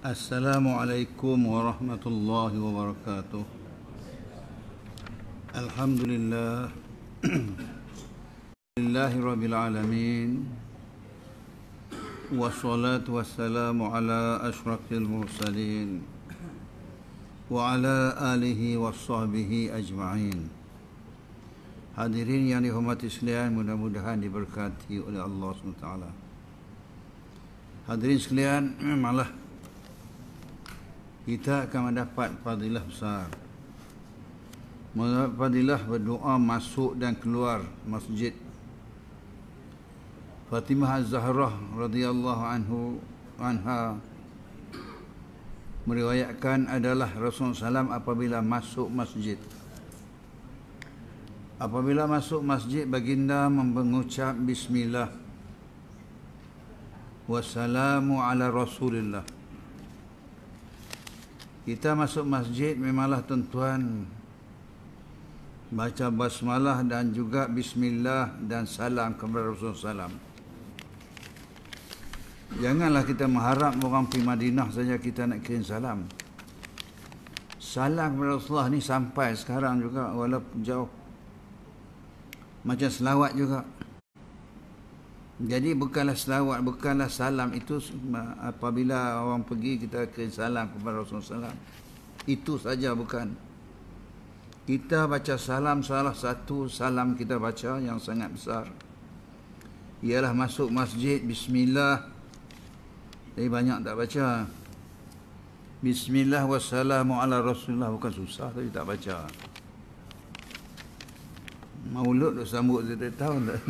Assalamualaikum warahmatullahi wabarakatuh. Alhamdulillah. Lillahi rabbil alamin. Wassalatu wassalamu ala asyrafil mursalin wa ala alihi wassahbihi ajma'in. Hadirin yang dihormati sekalian, mudah-mudahan diberkati oleh Allah SWT. Hadirin sekalian, memanglah kita akan mendapat fadilah besar. Mendapat fadilah berdoa masuk dan keluar masjid. Fatimah Az-Zahrah radhiyallahu anha meriwayatkan adalah Rasulullah SAW apabila masuk masjid. Apabila masuk masjid, baginda mengucap bismillah. Wassalamu ala Rasulillah. Kita masuk masjid memanglah tuan-tuan baca basmalah dan juga bismillah dan salam kepada Rasulullah SAW. Janganlah kita mengharap orang pergi Madinah saja kita nak kirim salam. Salam kepada Rasulullah ni sampai sekarang juga walaupun jauh. Macam selawat juga. Jadi bukanlah selawat, bukanlah salam itu apabila orang pergi kita kirim salam kepada Rasulullah SAW. Itu saja bukan. Kita baca salam, salah satu salam kita baca yang sangat besar ialah masuk masjid bismillah. Tapi banyak tak baca. Bismillah wassalamu ala Rasulullah, bukan susah tapi tak baca. Maulud dah sambut setiap tahun tak?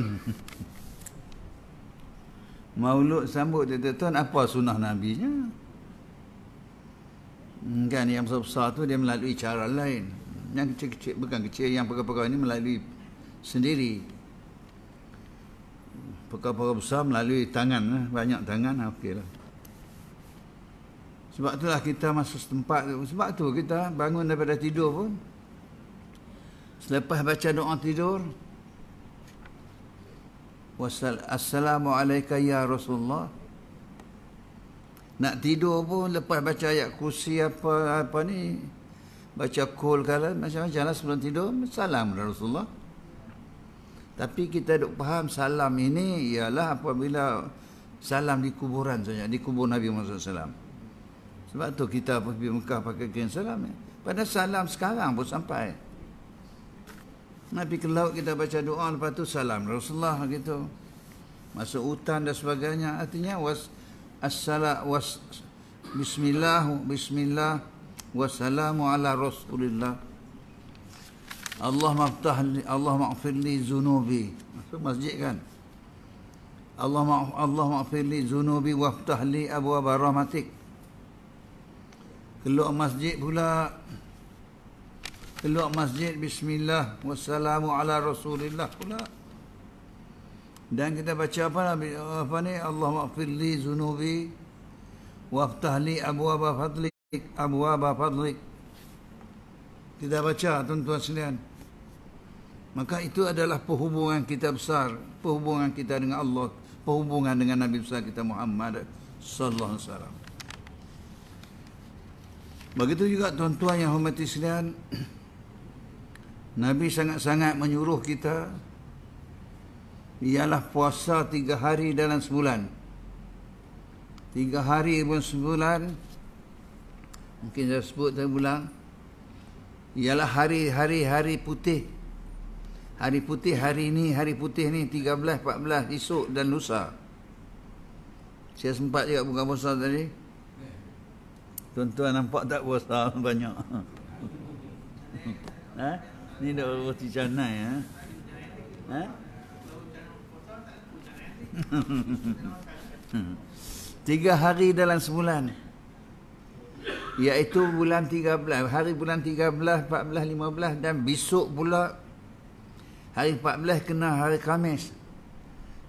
Maulud sambut setiap tahun, apa sunnah Nabinya? Kan yang besar-besar tu dia melalui cara lain. Yang kecil-kecil, bukan kecil, yang perkara-perkara ini melalui sendiri. Perkara-perkara besar melalui tangan, banyak tangan, okeylah. Sebab itulah kita masuk tempat tu. Sebab tu kita bangun daripada tidur pun, selepas baca doa tidur, Assalamualaikum ya Rasulullah. Nak tidur pun lepas baca ayat kursi apa ni, baca kul kala macam-macam lah sebelum tidur, salam kepada Rasulullah. Tapi kita duk faham salam ini ialah apabila salam di kuburan saja, di kubur Nabi Muhammad SAW. Sebab tu kita pergi Mekah pakai kirim salam. Pada salam sekarang pun sampai. Nabi ke laut kita baca doa, lepas tu salam Rasulullah gitu. Masuk hutan dan sebagainya, artinya bismillah wassalamu ala Rasulillah. Allah maghfir li zunubi. Masuk masjid kan. Allah maghfir li zunubi waftah li abwaab rahmatik. Keluar masjid pula, keluar masjid bismillah wassalamu ala Rasulillah pula. Dan kita baca apa ni, Allah maghfir li zunubi waftah li abwaab fadlik. Kita baca tuan-tuan sekalian. Maka itu adalah perhubungan kita besar, perhubungan kita dengan Allah, perhubungan dengan Nabi besar kita Muhammad sallallahu alaihi wasallam. Begitu juga tuan-tuan yang hormati sekalian, Nabi sangat-sangat menyuruh kita ialah puasa 3 hari dalam sebulan. 3 hari pun sebulan, mungkin saya sebut terulang, ialah hari putih. Hari putih hari ni 13, 14 esok dan lusa. Saya sempat juga buka puasa tadi. Tuan-tuan nampak tak puasa banyak? Ha? Ni dah roti canai ha? Ha? 3 hari dalam sebulan, iaitu bulan 13, hari bulan 13, 14, 15 dan besok pula hari 14 kena hari Khamis.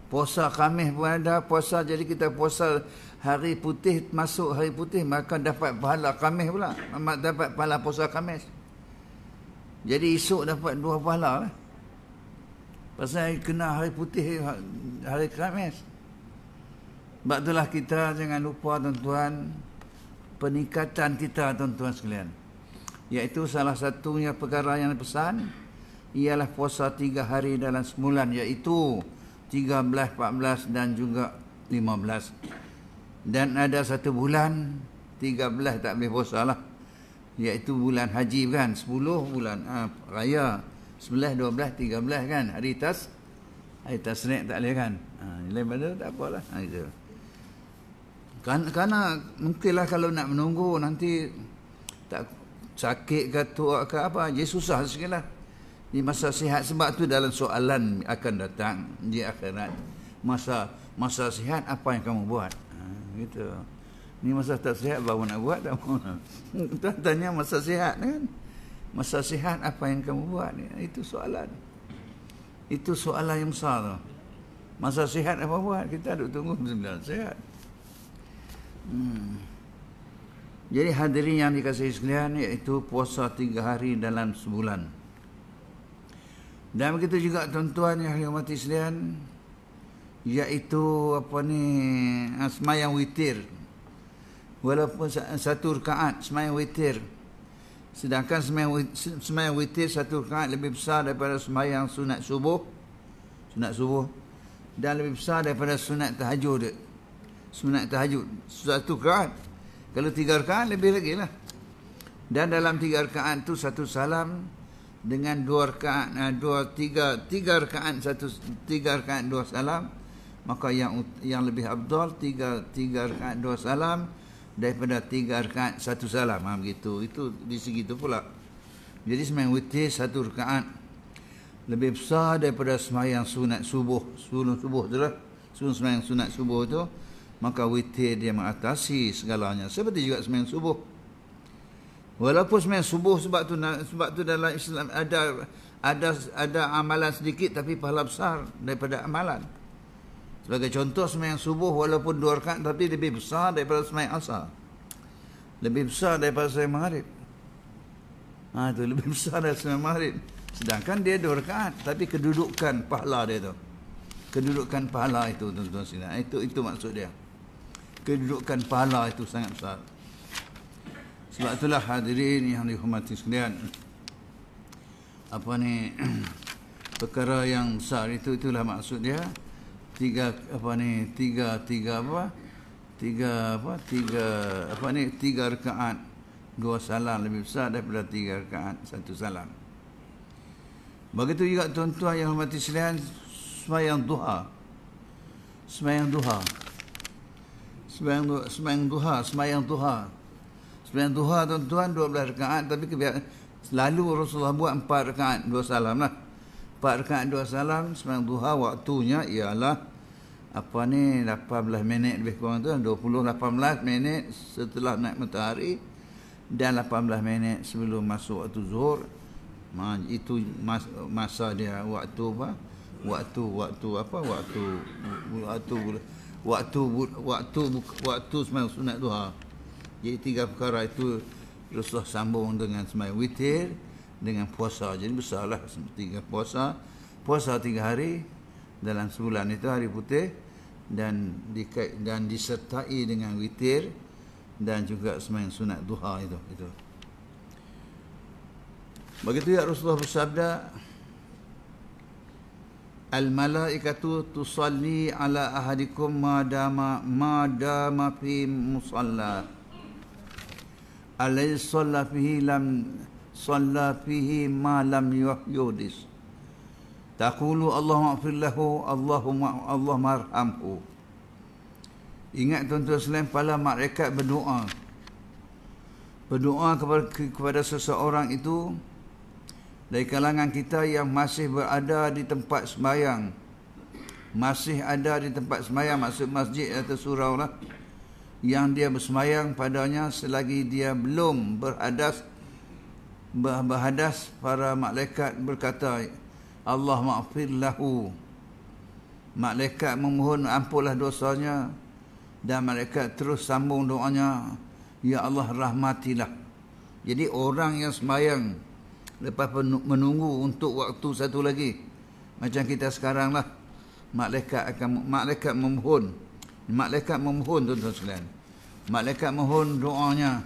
Puasa Khamis pun ada puasa, jadi kita puasa hari putih, masuk hari putih, maka dapat pahala Khamis pula, dapat pahala puasa Khamis. Jadi esok dapat 2 pahala lah. Pasal kena hari putih, hari Khamis. Sebab itulah kita jangan lupa tuan-tuan, peningkatan kita tuan-tuan sekalian. Iaitu salah satunya perkara yang pesan ialah puasa 3 hari dalam sebulan, iaitu 13, 14 dan juga 15. Dan ada satu bulan 13 tak boleh puasa lah, iaitu bulan haji kan, 10 bulan raya, 11, 12, 13 kan, hari tasrik tak boleh kan. Lain pada tak apalah. Itu. Kerana mungkinlah kalau nak menunggu nanti tak sakit ke tua ke apa, jadi susah sikit lah di masa sihat. Sebab tu dalam soalan akan datang di akhirat, masa sihat apa yang kamu buat, gitu. Ni masa tak sihat baru nak buat tak mau. Tuan tanya masa sihat kan, masa sihat apa yang kamu buat, itu soalan. Itu soalan yang besar tu. Masa sihat apa buat, kita duk tunggu sembilan sihat. Jadi hadirin yang dikasihi sekalian, iaitu puasa 3 hari dalam sebulan. Dan begitu juga tuan-tuan yang dihormati sekalian, iaitu sembahyang witir. Walaupun satu rakaat sembahyang witir, sedangkan sembahyang witir satu rakaat lebih besar daripada sembahyang sunat subuh, dan lebih besar daripada sunat tahajud. Sunat tahajud satu rakaat, kalau 3 rakaat lebih lagi lah. Dan dalam 3 rakaat tu satu salam, dengan 2 rakaat, 3 rakaat 3 rakaat 2 salam, maka yang lebih afdal 3 rakaat 2 salam daripada 3 rakaat 1 salam. Begitu. Itu di segi tu pula. Jadi sembahyang witir 1 rakaat lebih besar daripada sembahyang sunat subuh. Sebelum subuh tu lah, sebelum sembahyang sunat subuh tu, maka witir dia mengatasi segalanya. Seperti juga sembahyang subuh. Walaupun sembahyang subuh, sebab tu dalam Islam ada amalan sedikit tapi pahala besar daripada amalan. Sebagai contoh, sembahyang subuh walaupun 2 rakaat tapi lebih besar daripada sembahyang asar. Lebih besar daripada sembahyang maghrib. Itu lebih besar daripada sembahyang maghrib. Sedangkan dia 2 rakaat tapi kedudukan pahala dia tu. Kedudukan pahala itu tuan-tuan sekalian. Itu maksud dia. Kedudukan pahala itu sangat besar. Sebab itulah hadirin yang dihormati sekalian, perkara yang besar itulah maksud dia. 3 rakaat 2 salam lebih besar daripada 3 rakaat 1 salam. Begitu juga tuan-tuan yang hormati sekalian, sembahyang duha tuan-tuan 12 rakaat, tapi selalu Rasulullah buat 4 rakaat 2 salam lah. 4 rakaat 2 salam sembahyang duha, waktunya ialah 18 minit lebih kurang tu, 18 minit setelah naik matahari dan 18 minit sebelum masuk waktu zuhur. Itu masa dia, waktu sembahyang sunat duha. Jadi 3 perkara itu Rasulullah sambung dengan sembahyang witir dengan puasa. Jadi besarlah 3 puasa 3 hari dalam sebulan, itu hari putih, dan disertai dengan witir dan juga sembahyang sunat duha itu. Begitu ya Rasulullah bersabda, al-malaikatu tusalli ala ahadikum ma dama fi musalla alladhi shalla fihi ma lam yuhdis. Taqulu Allahumma ighfir lahu, Allahumma arhamhu. Ingat tuan-tuan sekalian, para malaikat berdoa kepada seseorang itu dari kalangan kita yang masih berada di tempat sembahyang, maksud masjid atau surau lah, yang dia bersembahyang padanya selagi dia belum berhadas. Para malaikat berkata, Allah maghfir lahu. Malaikat memohon ampunlah dosanya, dan malaikat terus sambung doanya, ya Allah rahmatilah. Jadi orang yang sembahyang lepas menunggu untuk waktu satu lagi, macam kita sekarang lah, malaikat memohon tuan-tuan sekalian, Malaikat mohon doanya,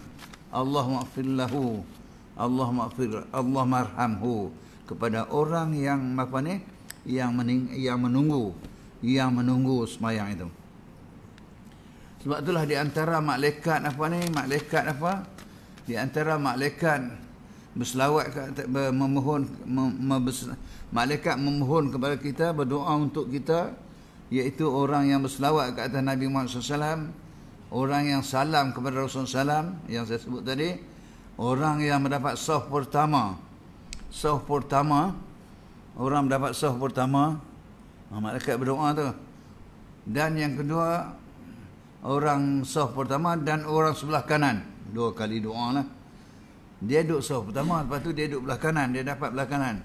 Allah maghfir lahu, Allah maghfir, Allah marhamhu, kepada orang yang apa ni, yang menunggu sembahyang itu. Sebab itulah di antara malaikat apa ni, di antara malaikat berselawat, malaikat memohon kepada kita, berdoa untuk kita, iaitu orang yang berselawat ke atas Nabi Muhammad SAW, orang yang salam kepada Rasulullah SAW yang saya sebut tadi, orang yang mendapat saf pertama, orang mendapat saf pertama, malaikat berdoa tu. Dan yang kedua, orang saf pertama dan orang sebelah kanan, 2 kali doa lah. Dia duduk saf pertama, lepas tu dia duduk belah kanan, dia dapat belah kanan.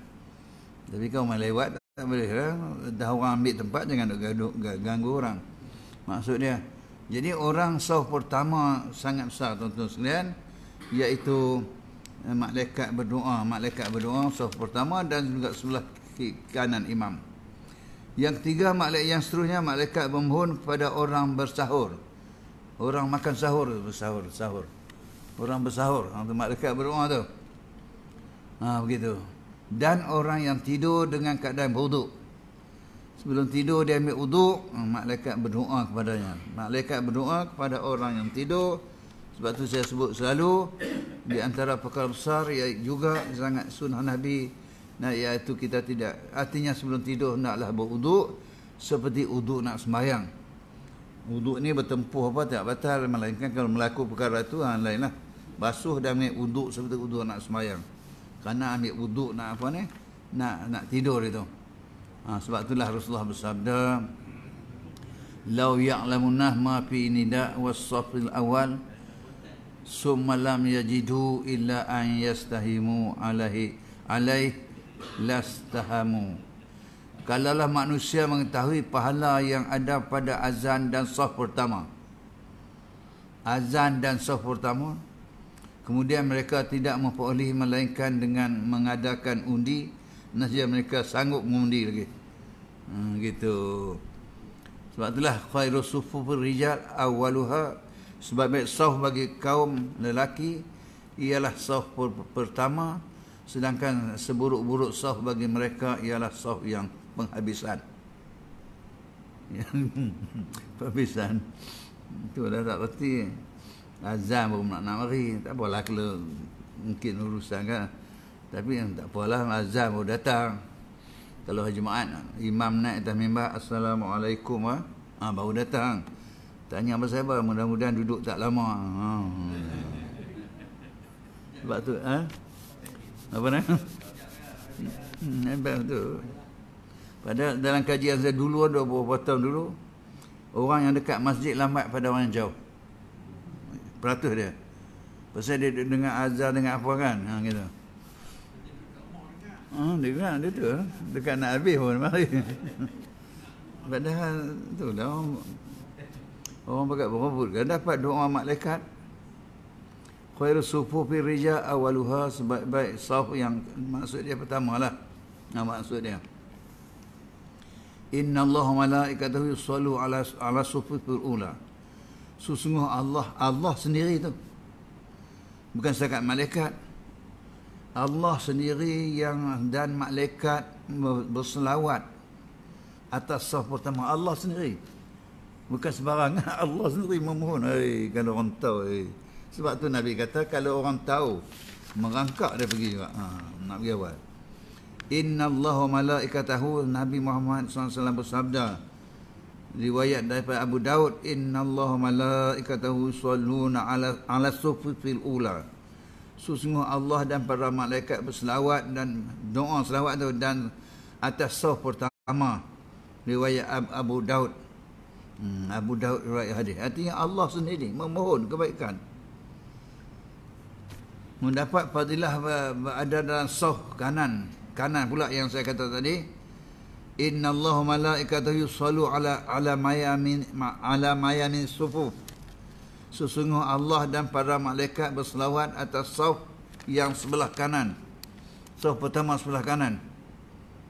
Tapi kau main lewat tak boleh lah. Dah orang ambil tempat, jangan duduk ganggu orang. Maksud dia. Jadi orang saf pertama sangat besar tuan-tuan sekalian, iaitu malaikat berdoa saf pertama dan juga sebelah kanan imam. Yang ketiga, yang seterusnya malaikat memohon kepada orang bersahur. Orang makan sahur, sahur. Orang bersahur, malaikat berdoa tu. Begitu. Dan orang yang tidur dengan keadaan berwuduk. Sebelum tidur dia ambil wuduk, malaikat berdoa kepadanya. Malaikat berdoa kepada orang yang tidur. Sebab tu saya sebut selalu, di antara perkara besar iaitu juga sangat sunnah Nabi, iaitu kita tidak, artinya sebelum tidur naklah berwuduk seperti wuduk nak sembahyang. Wuduk ni bertempuh apa tak batal, melainkan kalau melakukan perkara itu lainlah. Basuh dan ambil wuduk seperti wuduk nak sembahyang. Kerana ambil wuduk nak apa ni, nak tidur itu. Sebab itulah Rasulullah bersabda, "Lau ya'lamunah ma fi nida' was-saffil awal, summa lam yajidu illa an yastahimu alaih lastahamu." Kalaulah manusia mengetahui pahala yang ada pada azan dan saf pertama, kemudian mereka tidak memperoleh melainkan dengan mengadakan undi, nasib mereka sanggup mengundi lagi. Gitu. Sebab itulah khairus sufufir rijal awwaluha, sebaik saf bagi kaum lelaki ialah saf pertama, sedangkan seburuk-buruk saf bagi mereka ialah saf yang penghabisan. Penghabisan. Itu dah tak reti. Azan baru nak mari. Tak apalah kalau mungkin urusan kan. Tapi yang tak apalah, azan baru datang. Kalau hari Jumaat, imam naik atas mimbar, Assalamualaikum, baru datang. Tanya apa sahabat, mudah-mudahan duduk tak lama. Sebab tu, apa nak? Hebat tu. Padahal dalam kajian saya dulu, ada beberapa tahun dulu, orang yang dekat masjid lambat pada orang yang jauh. Peratus dia. Pasal dia dengar azan, dengan apa kan? Gitu. Dia tu. Dekat nak habis pun mari. Padahal tu dah orang pakat berebut kan dapat doa malaikat. Khairus sufufi rijal awaluha, sebaik-baik saf yang maksud dia pertamalah. Maksud dia. Inna Allah malaikatahu yusallu ala sufufil ula. Sesungguh Allah sendiri tu. Bukan setakat malaikat. Allah sendiri yang dan malaikat berselawat atas saf pertama. Allah sendiri. Bukan sembarangan. Allah sendiri memohon. Kalau orang tahu. Sebab tu Nabi kata kalau orang tahu, merangkak dia pergi juga. Nak pergi awal. Inna Allah wa malaikatahu, Nabi Muhammad SAW bersabda, riwayat daripada Abu Daud, Inna Allah wa malaikatahu yusalluna ala sufufil ula. Sesungguh Allah dan para malaikat berselawat dan doa selawat tu dan atas saf pertama. Riwayat Abu Daud. Abu Daud riwayat hadis. Artinya Allah sendiri memohon kebaikan. Mendapat fadilah berada dalam saf kanan pula yang saya kata tadi. Inna Allah malaikatahu yusallu ala mayamin sufuf. Sesungguh Allah dan para malaikat berselawat atas saf yang sebelah kanan. Saf pertama sebelah kanan.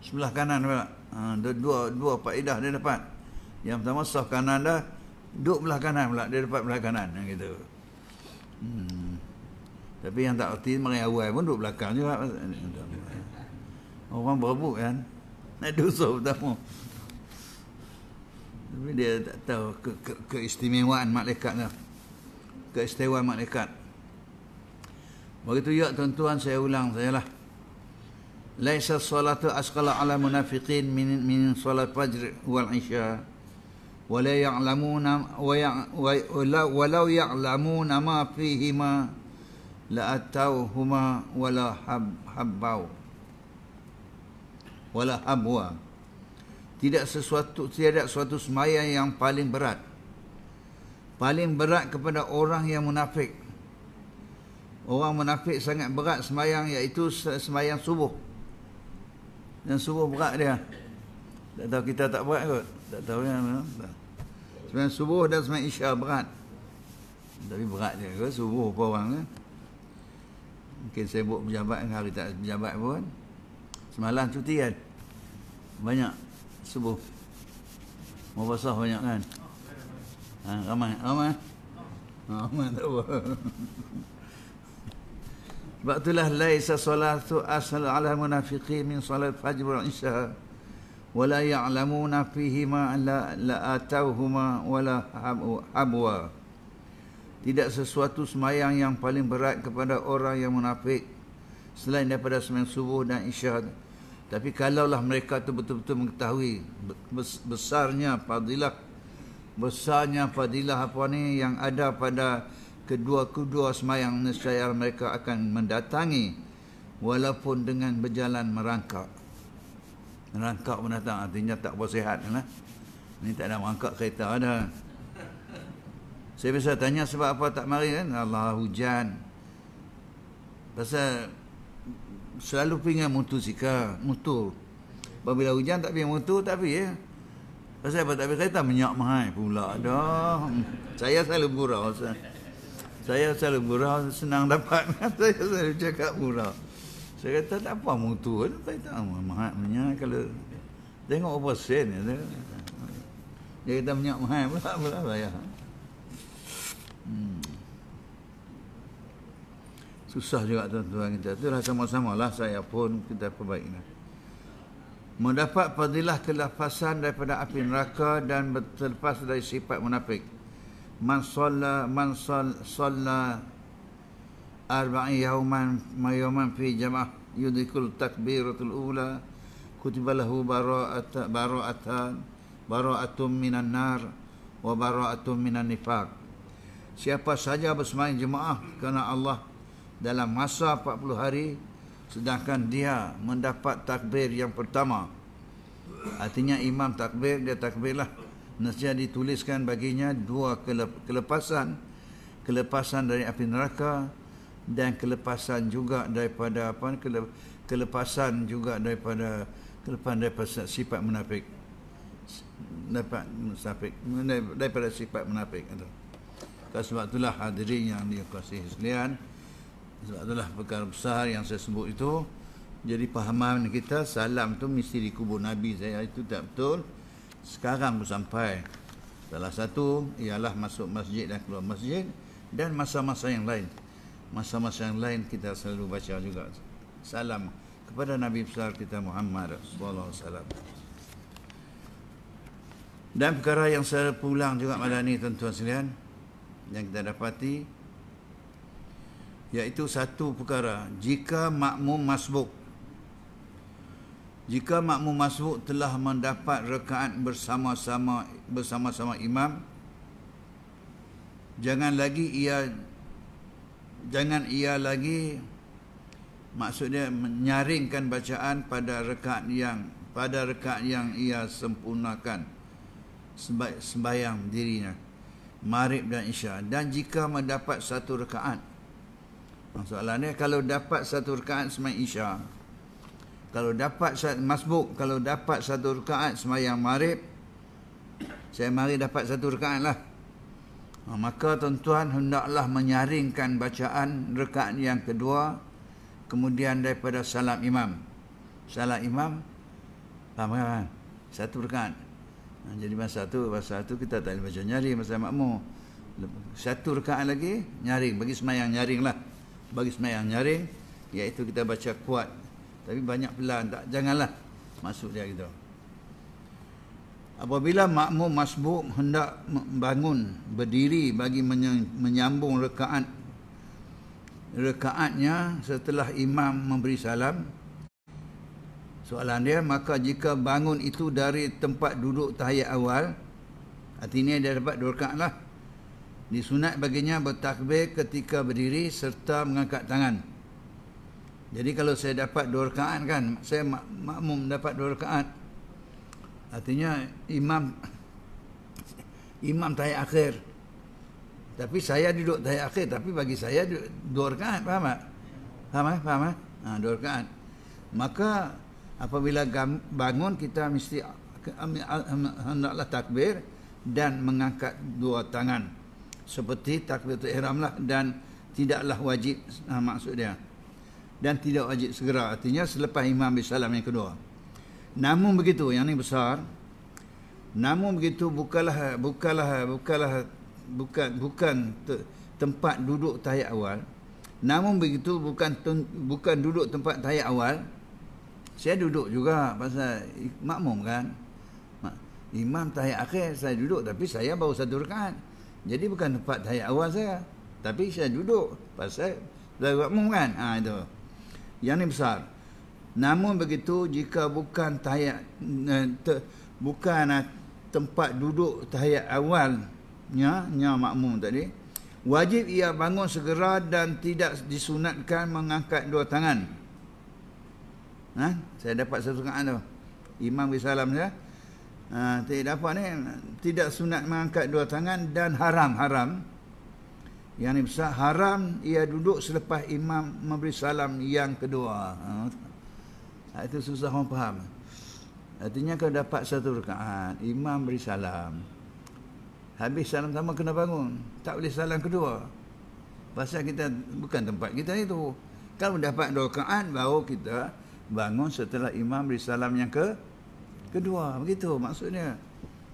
Sebelah kanan pula. Dua faedah dia dapat. Yang pertama saf kanan dah, Duduk belah kanan pula, dia dapat belah kanan gitu. Tapi yang tak erti mari awal pun duduk belakang juga. Orang berebut kan. Nak dosa pertama. Tapi dia tak tahu keistimewaan malaikat tu. Keistimewaan malaikat. Begitu ya tuan-tuan, saya ulang sajalah. Laisa salatu asqala ala munafiqin min salat fajr wal isya. Wala ya'lamuna walau ya'lamuna ma fihima la atauhuma wala habbau wala habwa. Tiada suatu sembahyang yang paling berat kepada orang yang munafik. Orang munafik sangat berat sembahyang, iaitu sembahyang subuh. Dan subuh berat dia. Tak tahu kita tak berat kot. Tak tahu kan. Sembahyang subuh dan sembahyang isya berat. Tapi berat dia ke subuh apa orang kan. Mungkin sibuk berjabat, hari tak berjabat pun. Semalam cuti kan. Banyak subuh. Mau basah banyak kan. Ramai. Ramai tak apa. Sebab itulah laisa salatu asal ala munafiqin min salat fajr wal isya wala ya'lamuna fihi ma la atauhuma wala habwa. Tidak sesuatu sembahyang yang paling berat kepada orang yang munafik selain daripada sembahyang subuh dan isya. Tapi kalaulah mereka tu betul-betul mengetahui besarnya fadilah apa ni yang ada pada kedua sembahyang, nescaya mereka akan mendatangi walaupun dengan berjalan merangkak. Merangkak mendatang artinya tak bersihat lah. Ni tak ada merangkak kereta ada. Saya biasa tanya sebab apa tak mari kan? Allah hujan. Pasal selalu pingin motosikal. Apabila hujan tak pingin motor, tapi ya. Pasal apa tak pingin kereta minyak mahal pula dah. Saya selalu gurau. Saya selalu gurau, senang dapat. Saya selalu cakap gurau. Saya kata tak apa motor. Kereta mahal minyak kalau tengok apa sen. Dia kata minyak mahal pula bayar. Susah juga tuan-tuan kita. Itulah sama-sama lah, saya pun kita perbaiklah. Mendapat fadilah kelepasan daripada api neraka dan terlepas dari sifat munafik. Man salla arba'i yawman fi jama'ah yudhikul takbiratul ula kutiba lahu bara'atun minan nar wa bara'atun minan nifaq. Siapa saja bersembahyang jemaah kerana Allah dalam masa 40 hari sedangkan dia mendapat takbir yang pertama, artinya imam takbir, dia takbirlah, nescaya dituliskan baginya dua kelepasan dari api neraka dan kelepasan juga daripada kelepasan daripada sifat munafik, daripada sifat munafik itu. Sebab itulah hadirin yang dikasihi sekalian, sebab itulah perkara besar yang saya sebut itu. Jadi pahaman kita salam tu mesti di kubur Nabi, saya itu tak betul. Sekarang pun sampai. Salah satu ialah masuk masjid dan keluar masjid, dan masa-masa yang lain. Masa-masa yang lain kita selalu baca juga salam kepada Nabi besar kita Muhammad sallallahu alaihi wasallam. Dan perkara yang saya pulang juga malam ni tuan-tuan sekalian, yang kita dapati, iaitu satu perkara, jika makmum masbuk telah mendapat rakaat bersama-sama imam, jangan ia lagi maksudnya menyaringkan bacaan pada rakaat yang ia sempurnakan sembahyang dirinya, Maghrib dan Isya. Dan jika mendapat satu rakaat, soalannya kalau dapat satu rakaat sembahyang Isya, kalau dapat satu rakaat sembahyang Maghrib, saya mari dapat satu rakaat lah, maka tuan-tuan hendaklah menyaringkan bacaan rakaat yang kedua, kemudian daripada salam imam, faham kan? Satu rakaat, Jadi masa tu kita tak boleh baca nyaring masa makmum. Satu rakaat lagi nyaring, bagi semayang nyaring lah. Bagi semayang nyaring, iaitu kita baca kuat. Tapi banyak pelan, tak, janganlah. Maksud dia gitu. Apabila makmum masbuk hendak bangun berdiri bagi menyambung rakaatnya setelah imam memberi salam, soalan dia, maka jika bangun itu dari tempat duduk tahiyat awal, artinya dia dapat 2 rakaat lah, disunat baginya bertakbir ketika berdiri serta mengangkat tangan. Jadi kalau saya dapat 2 rakaat kan, saya makmum dapat 2 rakaat, artinya imam tahiyat akhir, tapi saya duduk tahiyat akhir, tapi bagi saya 2 rakaat, faham tak? Faham? 2 rakaat. Maka apabila bangun kita mesti hendaklah takbir dan mengangkat 2 tangan seperti takbiratul ihram lah, dan tidaklah wajib, maksud dia, dan tidak wajib segera, artinya selepas imam bersalam yang kedua. Namun begitu, yang ni besar, namun begitu bukan tempat duduk tahiyat awal. Namun begitu bukan duduk tempat tahiyat awal. Saya duduk juga pasal makmum kan. Imam tahiyat akhir, saya duduk, tapi saya baru 1 rakaat. Jadi bukan tempat tahiyat awal saya, tapi saya duduk pasal saya makmum kan. Itu. Yang ni besar. Namun begitu jika bukan tempat duduk tahiyat awalnya makmum tadi, wajib ia bangun segera dan tidak disunatkan mengangkat 2 tangan. Saya dapat 1 rakaat tu, imam bersalam saja, tidak dapat ni, tidak sunat mengangkat 2 tangan, dan haram. Yang ni besar, haram ia duduk selepas imam memberi salam yang kedua. Itu susah orang faham. Artinya kalau dapat 1 rakaat, imam beri salam, habis salam pertama kena bangun, tak boleh salam kedua, pasal kita bukan tempat kita itu. Kalau dapat 2 rakaat, baru kita bangun setelah imam beri salam yang kedua. Begitu maksudnya.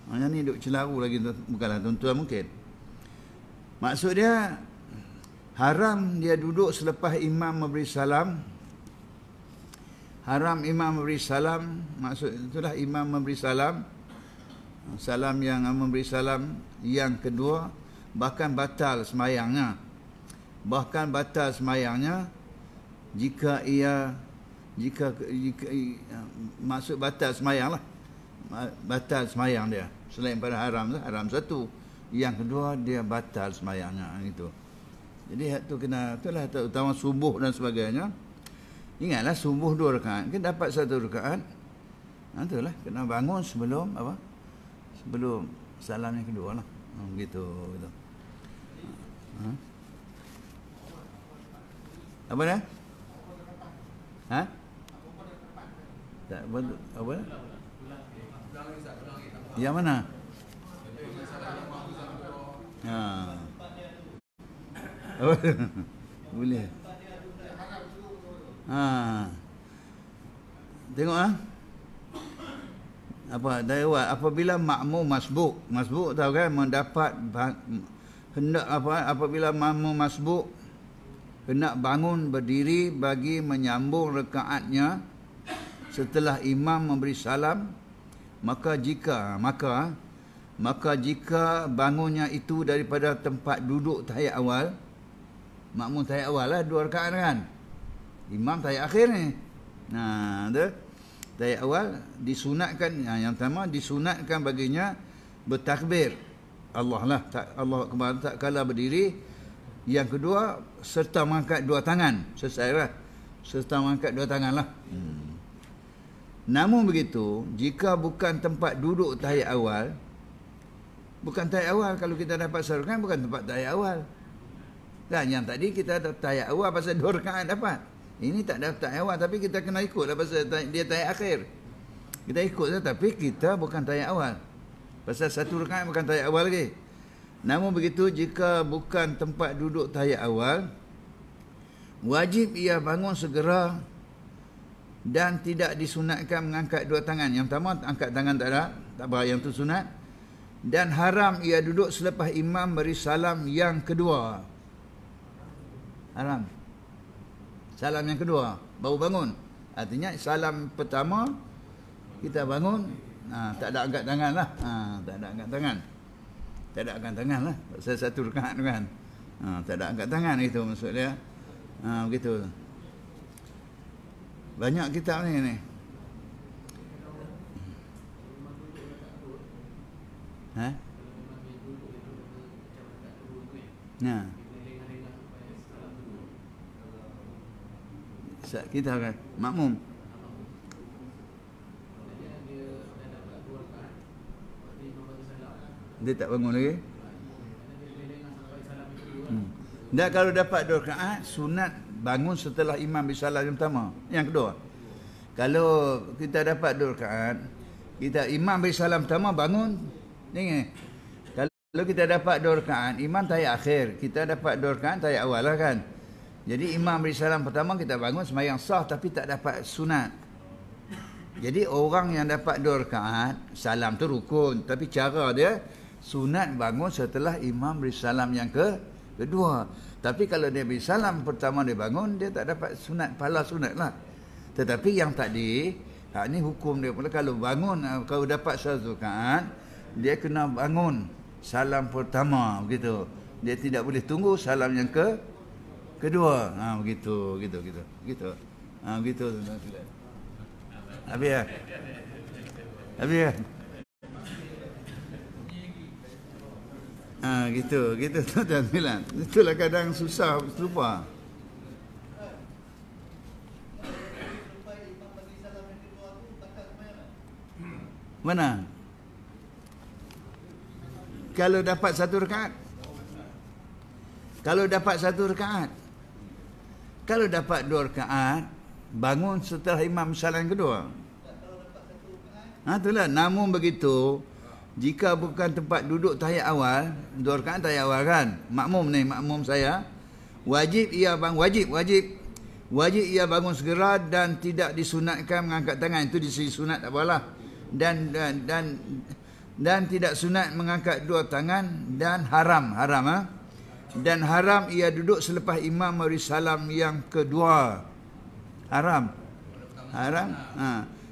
Yang ni duk celaru lagi, bukanlah tuan-tuan mungkin. Maksud dia, haram dia duduk selepas imam memberi salam. Haram imam memberi salam, maksud itulah imam memberi salam, salam yang memberi salam yang kedua, bahkan batal semayangnya. Jika maksud batal semayang lah, batal semayang dia, selain pada haram satu, yang kedua dia batal semayangnya, itu. Jadi tu kena, itulah utama subuh dan sebagainya. Ingatlah subuh 2 rakaat, kita dapat 1 rakaat. Itulah kena bangun sebelum apa? Sebelum salam yang kedua lah. Begitu. Apa dah? Tak apa? Yang mana? Boleh. Tengok apa dayawat apabila makmum masbuk tahu kan, mendapat hendak apabila makmum masbuk hendak bangun berdiri bagi menyambung rakaatnya setelah imam memberi salam, maka jika bangunnya itu daripada tempat duduk tahiyat awal, makmum tahiyat awal lah 2 rakaat kan, imam tahiyat akhir ni. Tahiyat awal disunatkan, yang pertama disunatkan baginya bertakbir Allah Akbar tak kala berdiri. Yang kedua, serta mengangkat 2 tangan, selesai lah, serta mengangkat 2 tangan lah. Namun begitu, jika bukan tempat duduk tahiyat awal, kalau kita dapat sarukan bukan tempat tahiyat awal. Dan yang tadi kita ada tahiyat awal pasal 2 rakaat dapat. Ini tak dapat tahiyat awal, tapi kita kena ikut lah pasal dia tahiyat akhir. Kita ikut lah, tapi kita bukan tahiyat awal. Pasal 1 rakaat bukan tahiyat awal lagi. Namun begitu, jika bukan tempat duduk tahiyat awal, wajib ia bangun segera dan tidak disunatkan mengangkat 2 tangan. Yang pertama, angkat tangan tak ada, tak apa, yang tu sunat. Dan haram ia duduk selepas imam beri salam yang kedua. Haram. Salam yang kedua, baru bangun. Artinya salam pertama kita bangun, tak ada angkat tangan lah. Tak ada angkat tangan. Tak ada angkat tangan lah. Saya satu rakaat kan. Tak ada angkat tangan, itu maksud dia. Begitu. Banyak kitab ni. Nah. Kita kan makmum. Dia tak bangun lagi. Dan kalau dapat 2 rakaat, sunat bangun setelah imam bersalam yang pertama. Yang kedua, kalau kita dapat 2 rakaat, kita imam bersalam pertama bangun. Ni. Kalau kita dapat 2 rakaat, imam tahiyat akhir. Kita dapat 2 rakaat tahiyat awal lah kan. Jadi imam bersalam pertama kita bangun sembahyang sah tapi tak dapat sunat. Jadi orang yang dapat 2 rakaat, salam tu rukun, tapi cara dia sunat bangun setelah imam bersalam yang kedua. Tapi kalau dia bersalam pertama dia bangun, dia tak dapat sunat, pahala sunat lah. Tetapi yang tadi, ni hukum dia pula, kalau bangun, kalau dapat 1 rakaat, dia kena bangun salam pertama, begitu. Dia tidak boleh tunggu salam yang kedua. Begitu. Begitu. Habis ya? Habis ya? Gitu tuan Milan. Itulah kadang susah lupa. Mana? Kalau dapat 1 rakaat. Kalau dapat 1 rakaat. Kalau dapat 2 rakaat, bangun setelah imam salam kedua. Itulah. Namun begitu, jika bukan tempat duduk tahiyat awal, 2 rakaat tahiyat awal kan, makmum saya, wajib ia bangun segera dan tidak disunatkan mengangkat tangan. Itu di sisi sunat tak apalah. Dan tidak sunat mengangkat 2 tangan, dan haram. Dan haram ia duduk selepas imam memberi salam yang kedua. Haram.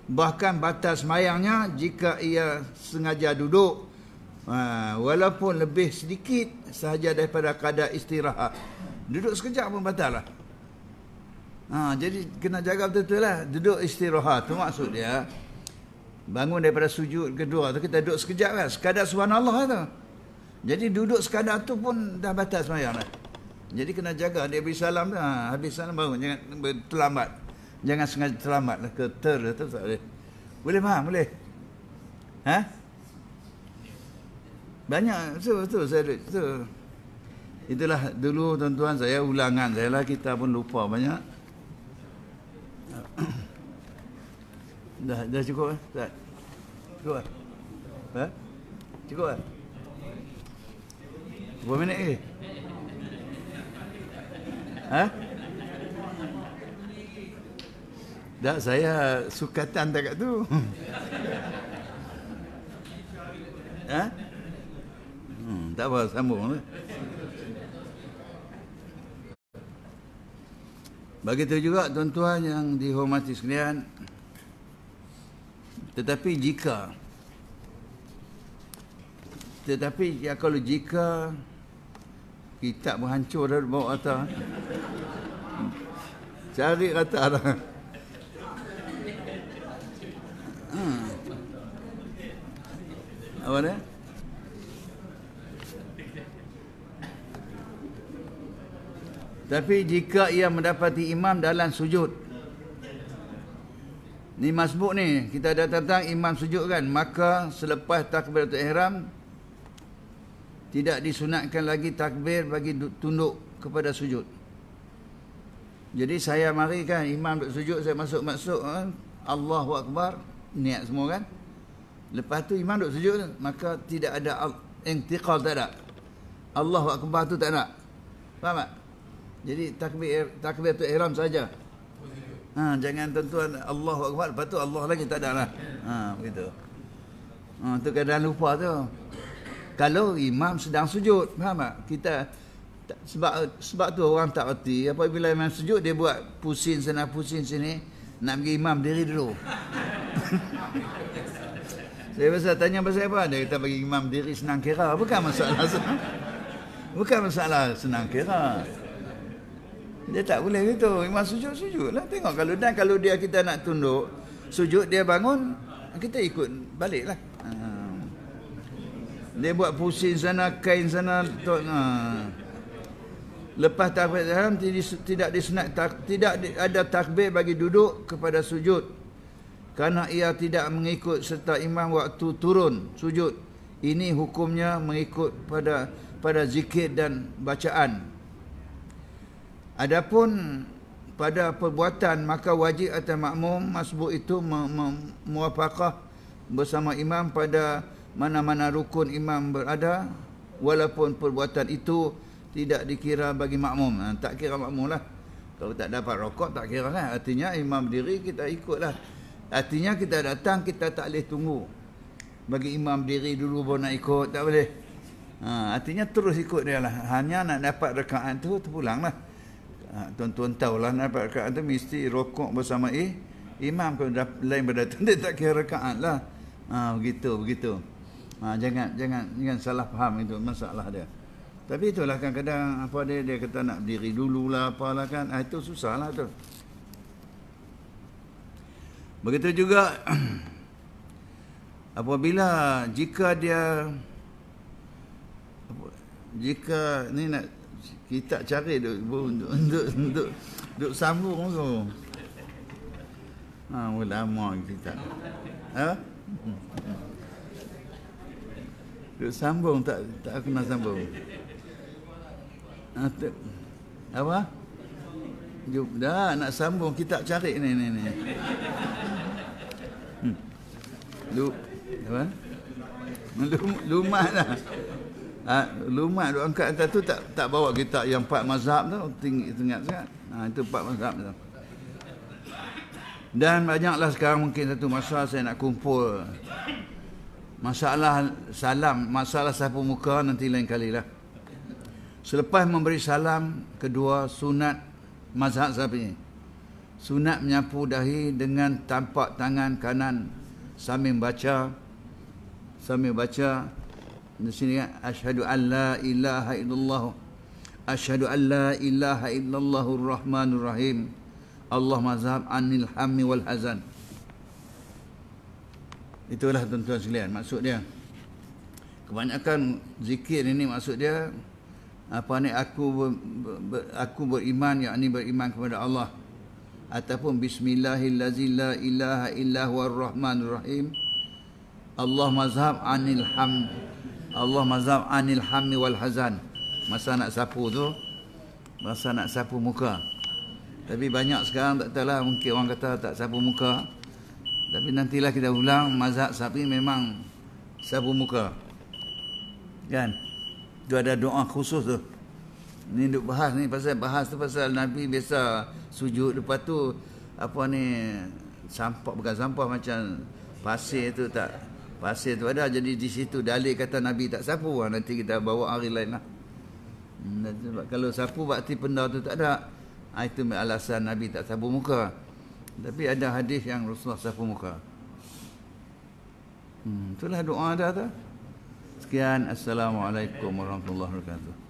Bahkan batas sembahyangnya jika ia sengaja duduk, walaupun lebih sedikit sahaja daripada kadar istirahat. Duduk sekejap pun batal lah. Jadi kena jaga betul-betul lah. Duduk istirahat tu maksud dia, bangun daripada sujud kedua tu, kita duduk sekejap lah, sekadar subhanallah tu. Jadi duduk sekadar tu pun dah batal sembahyang lah. Jadi kena jaga, dia beri salam tu, habis salam bangun, jangan terlambat. Jangan sengaja terlambat lah, tu tak boleh. Boleh faham? Boleh? Banyak tu saya tu. Itulah dulu tuan-tuan, saya ulangan saya lah, kita pun lupa banyak. Dah cukup tak? Cukup Cukup berapa minit lagi? Dah, saya sukatan tak kat tu. Tak apa, sambung lah. Begitu juga tuan-tuan yang dihormati sekalian. Tetapi kalau jika kitab berhancur dah bawa atas, cari kata dah. Apa dia? Tapi jika ia mendapati imam dalam sujud, ni masbuk ni, kita dah tentang imam sujud kan, maka selepas takbiratul ihram tidak disunatkan lagi takbir bagi tunduk kepada sujud. Jadi saya mari kan, imam duduk sujud, saya masuk Allahu Akbar, niat semua kan. Lepas tu imam duduk sujud, maka tidak ada intiqal, tak ada. Allahu Akbar tu tak ada. Faham tak? Jadi takbiratul ihram saja. Jangan tuan-tuan Allahu Akbar, lepas tu Allah lagi tak ada lah. Begitu. Tu keadaan lupa tu. Kalau imam sedang sujud, faham tak? Sebab tu orang tak erti, apabila imam sujud dia buat pusing sana pusing sini, nak bagi imam diri dulu. Saya pasal tanya pasal apa? Dia kata bagi imam diri senang kira. Bukan masalah senang kira. Dia tak boleh gitu. Imam sujud lah. Tengok kalau dia kita nak tunduk, sujud dia bangun, kita ikut balik lah. Dia buat pusing sana, kain sana. Lepas takbir ihram tidak ada takbir bagi duduk kepada sujud, kerana ia tidak mengikut serta imam waktu turun sujud. Ini hukumnya mengikut pada zikir dan bacaan. Adapun pada perbuatan, maka wajib atas makmum masbuk itu muwafaqah bersama imam pada mana-mana rukun imam berada, walaupun perbuatan itu tidak dikira bagi makmum. Tak kira makmum lah. Kalau tak dapat rokok tak kira lah. Artinya imam berdiri kita ikut lah. Artinya kita datang kita tak boleh tunggu bagi imam berdiri dulu baru nak ikut, tak boleh. Artinya terus ikut dia lah. Hanya nak dapat rakaat tu terpulang lah. Tuan-tuan tahulah nak dapat rakaat tu mesti rokok bersama imam. Kalau lain berdatang dia tak kira rakaat lah. Begitu. Jangan salah faham, itu masalah dia. Tapi itulah kadang-kadang apa dia kata nak berdiri dululah apalah kan. Itu susahlah tu. Begitu juga apabila jika ni nak kita cari duk sambung tu. Lama kita. Duk sambung tak kena sambung. Apa? Dah nak sambung kita cari ni. Lumat lah. Lumat duk angkat atas tu tak bawa kita yang 4 mazhab tu tinggi sangat. Itu 4 mazhab tu. Dan banyaklah sekarang mungkin satu masa saya nak kumpul masalah salam, masalah sapu muka nanti lain kali lah. Selepas memberi salam kedua, sunat mazhab Syafi'i, sunat menyapu dahi dengan tapak tangan kanan sambil baca di sini kan, asyhadu an la ilaha illallah, asyhadu an la ilaha illallahur rahmanur rahim, Allah mazhab anil hammi wal hazan. Itulah tuan-tuan sekalian maksud dia. Kebanyakan zikir ini maksud dia aku beriman, yakni beriman kepada Allah, ataupun bismillahillazi la ilaha illa huwar rahmanur rahim, Allah mazhab anil hammi wal hazan. Masa nak sapu tu, masa nak sapu muka. Tapi banyak sekarang tak tahulah, mungkin orang kata tak sapu muka. Tapi nantilah kita ulang, mazhab Syafi'i memang sapu muka. Kan? Tu ada doa khusus tu. Ni duk bahas ni pasal Nabi biasa sujud, lepas tu sampah, bukan sampah, macam pasir tu tak. Pasir tu ada, jadi di situ dalil kata Nabi tak sapu. Nanti kita bawa hari lain lah. Sebab kalau sapu berarti benda tu tak ada. Itu alasan Nabi tak sapu muka. Tapi ada hadis yang Rasulullah sapu muka. Itulah doa dah tu. Sekian, Assalamualaikum warahmatullahi wabarakatuh.